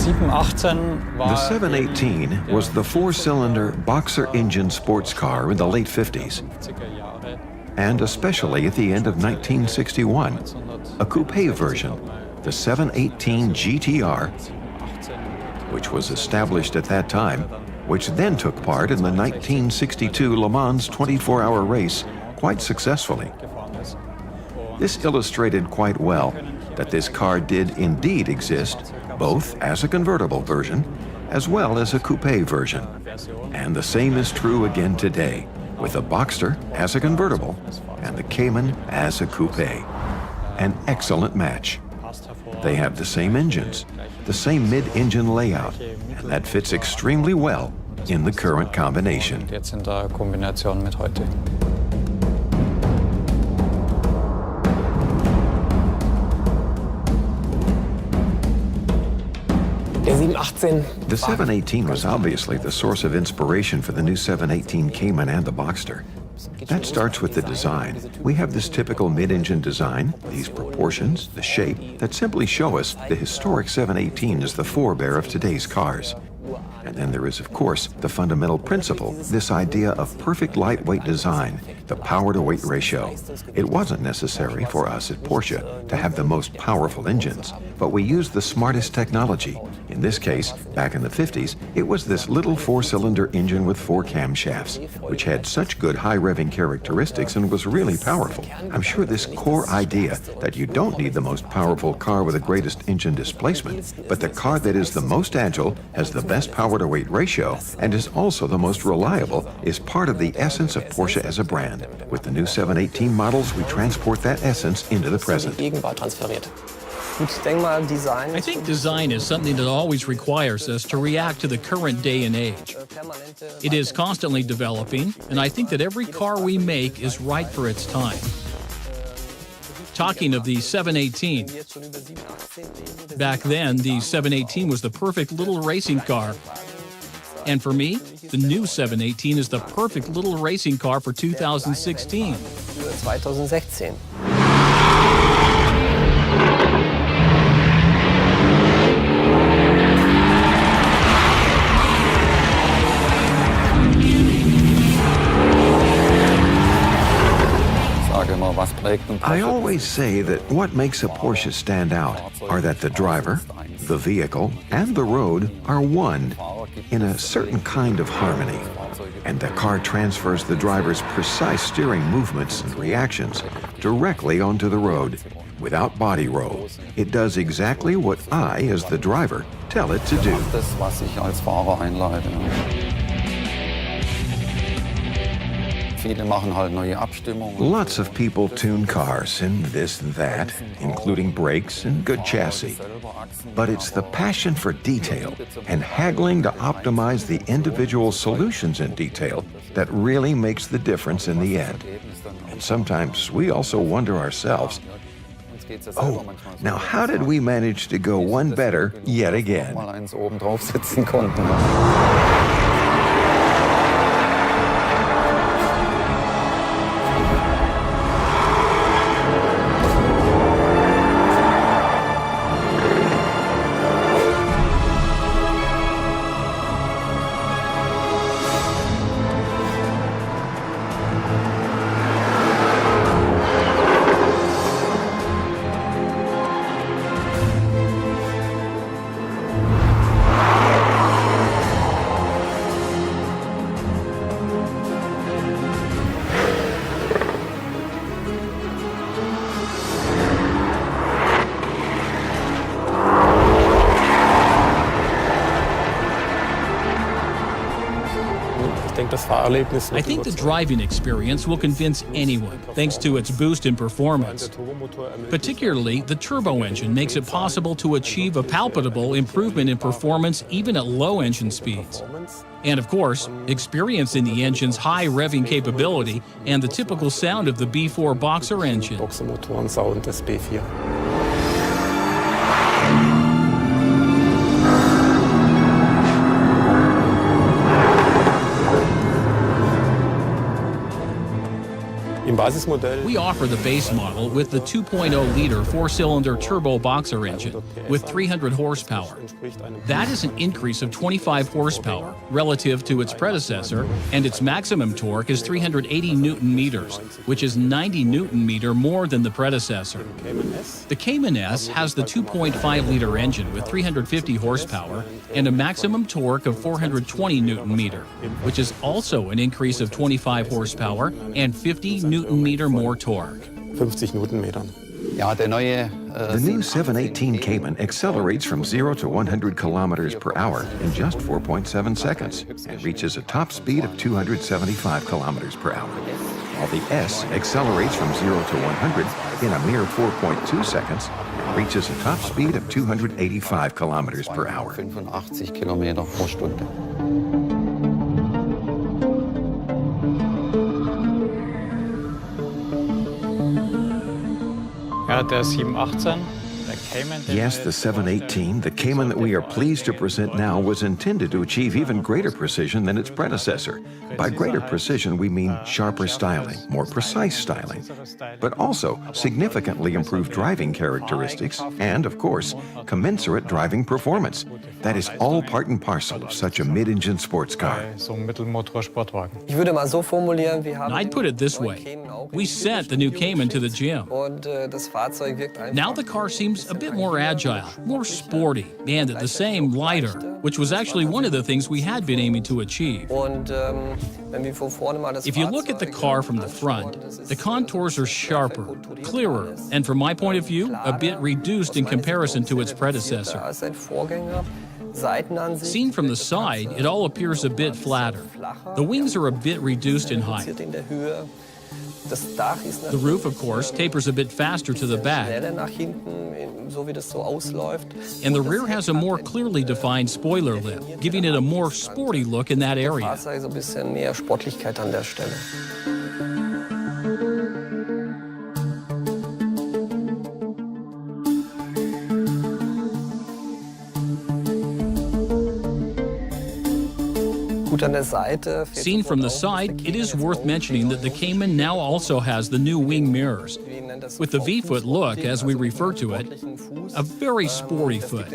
The 718 was the four-cylinder boxer engine sports car in the late 50s, and especially at the end of 1961, a coupe version, the 718 GTR, which was established at that time, which then took part in the 1962 Le Mans 24-hour race quite successfully. This illustrated quite well that this car did indeed exist, both as a convertible version as well as a coupe version. And the same is true again today, with the Boxster as a convertible and the Cayman as a coupe. An excellent match. They have the same engines, the same mid-engine layout, and that fits extremely well in the current combination. The 718 was obviously the source of inspiration for the new 718 Cayman and the Boxster. That starts with the design. We have this typical mid-engine design, these proportions, the shape, that simply show us the historic 718 is the forebear of today's cars. And then there is, of course, the fundamental principle, this idea of perfect lightweight design, the power-to-weight ratio. It wasn't necessary for us at Porsche to have the most powerful engines, but we used the smartest technology. In this case, back in the 50s, it was this little four-cylinder engine with four camshafts, which had such good high-revving characteristics and was really powerful. I'm sure this core idea that you don't need the most powerful car with the greatest engine displacement, but the car that is the most agile, has the best power-to-weight ratio, and is also the most reliable, is part of the essence of Porsche as a brand. With the new 718 models, we transport that essence into the present. I think design is something that always requires us to react to the current day and age. It is constantly developing, and I think that every car we make is right for its time. Talking of the 718, back then the 718 was the perfect little racing car. And for me, the new 718 is the perfect little racing car for 2016. I always say that what makes a Porsche stand out are that the driver, the vehicle, and the road are one in a certain kind of harmony. And the car transfers the driver's precise steering movements and reactions directly onto the road, without body roll. It does exactly what I, as the driver, tell it to do. Lots of people tune cars and this and that, including brakes and good chassis. But it's the passion for detail and haggling to optimize the individual solutions in detail that really makes the difference in the end. And sometimes we also wonder ourselves, oh, now how did we manage to go one better yet again? I think the driving experience will convince anyone, thanks to its boost in performance. Particularly, the turbo engine makes it possible to achieve a palpable improvement in performance even at low engine speeds. And of course, experience in the engine's high revving capability and the typical sound of the B4 Boxer engine. We offer the base model with the 2.0-liter four-cylinder turbo boxer engine with 300 horsepower. That is an increase of 25 horsepower relative to its predecessor, and its maximum torque is 380 Newton-meters, which is 90 Newton-meter more than the predecessor. The Cayman S has the 2.5-liter engine with 350 horsepower and a maximum torque of 420 Newton-meter, which is also an increase of 25 horsepower and 50 Newton-meter more torque. 50 Newtonmetern. The new 718 Cayman accelerates from 0 to 100 kilometers per hour in just 4.7 seconds and reaches a top speed of 275 kilometers per hour, while the S accelerates from 0 to 100 in a mere 4.2 seconds and reaches a top speed of 285 kilometers per hour. 85 Kilometer pro Stunde. Ja, der 718, der Cayman. Yes, the 718, the Cayman that we are pleased to present now, was intended to achieve even greater precision than its predecessor. By greater precision, we mean sharper styling, more precise styling, but also significantly improved driving characteristics and, of course, commensurate driving performance. That is all part and parcel of such a mid-engine sports car. So ein Mittelmotor-Sportwagen. Ich würde mal so formulieren, wir haben I'd put it this way. We sent the new Cayman to the gym. und das Fahrzeug wirkt einfach. Now the car seems a bit more agile, more sporty, and at the same lighter, which was actually one of the things we had been aiming to achieve. Und wenn wir von vorne mal das If you look at the car from the front, the contours are sharper, clearer, and from my point of view, a bit reduced in comparison to its predecessor. als sein Vorgänger. Seitenansicht Seen from the side, it all appears a bit flatter. The wings are a bit reduced in height. in der Höhe. Das Dach ist The roof, of course, tapers a bit faster to the back, schneller nach hinten, so wie das so ausläuft. and the rear has a more clearly defined spoiler lip, giving it a more sporty look in that area. Fahrzeug so ein bisschen mehr Sportlichkeit an der Stelle. Gut an der Seite. Seen from the side, it is worth mentioning that the Cayman now also has the new wing mirrors. With the V-foot look, as we refer to it, a very sporty foot.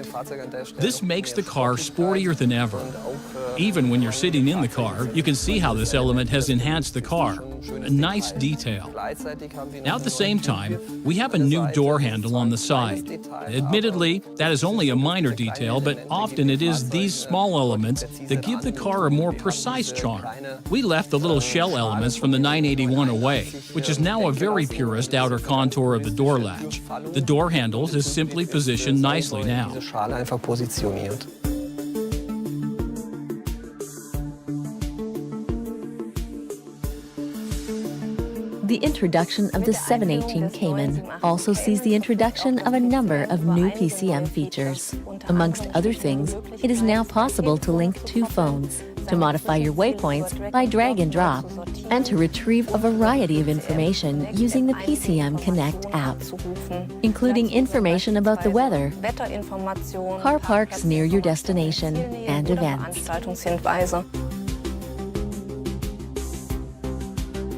This makes the car sportier than ever. Even when you're sitting in the car, you can see how this element has enhanced the car. A nice detail. Now at the same time, we have a new door handle on the side. Admittedly, that is only a minor detail, but often it is these small elements that give the car a more precise charm. We left the little shell elements from the 981 away, which is now a very purist outer contour of the door latch. The door handle is simply positioned nicely now. Diese Schale einfach positioniert. The introduction of the 718 Cayman also sees the introduction of a number of new PCM features. Amongst other things, it is now possible to link two phones, to modify your waypoints by drag and drop, and to retrieve a variety of information using the PCM Connect app, including information about the weather, car parks near your destination, and events.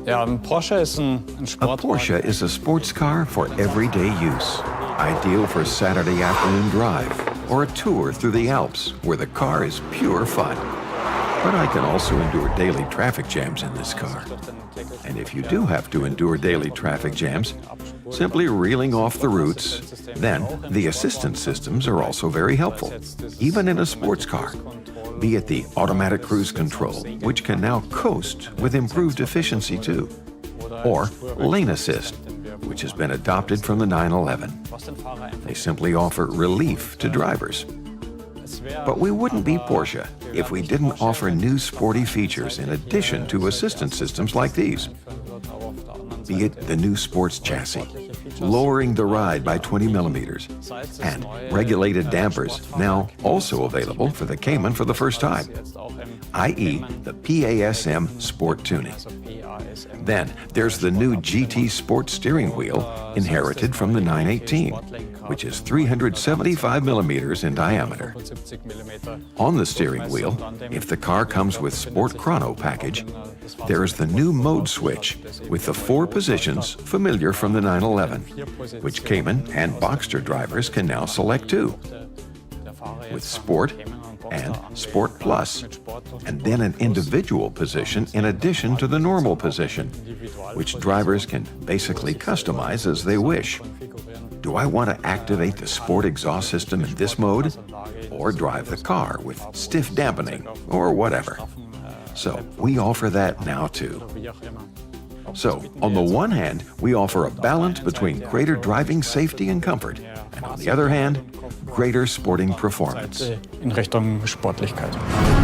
Ja, ein Porsche ist ein A Sportwagen. Porsche is a sports car for everyday use, ideal for Saturday afternoon drive or a tour through the Alps where the car is pure fun. But I can also endure daily traffic jams in this car. And if you do have to endure daily traffic jams, simply reeling off the routes, then the assistance systems are also very helpful, even in a sports car. Be it the automatic cruise control, which can now coast with improved efficiency too, or lane assist, which has been adopted from the 911. They simply offer relief to drivers. But we wouldn't be Porsche if we didn't offer new sporty features in addition to assistance systems like these. Be it the new sports chassis, lowering the ride by 20 millimeters, and regulated dampers, now also available for the Cayman for the first time, i.e. the PASM Sport Tuning. Then there's the new GT Sport steering wheel inherited from the 918, which is 375 millimeters in diameter. On the steering wheel, if the car comes with Sport Chrono package, there is the new mode switch with the 4 positions familiar from the 911, which Cayman and Boxster drivers can now select too, with Sport and Sport Plus, and then an individual position in addition to the normal position, which drivers can basically customize as they wish. Do I want to activate the Sport exhaust system in this mode, or drive the car with stiff dampening, or whatever? So we offer that now too. So, on the one hand, we offer a balance between greater driving safety and comfort, and on the other hand, greater sporting performance. In Richtung Sportlichkeit.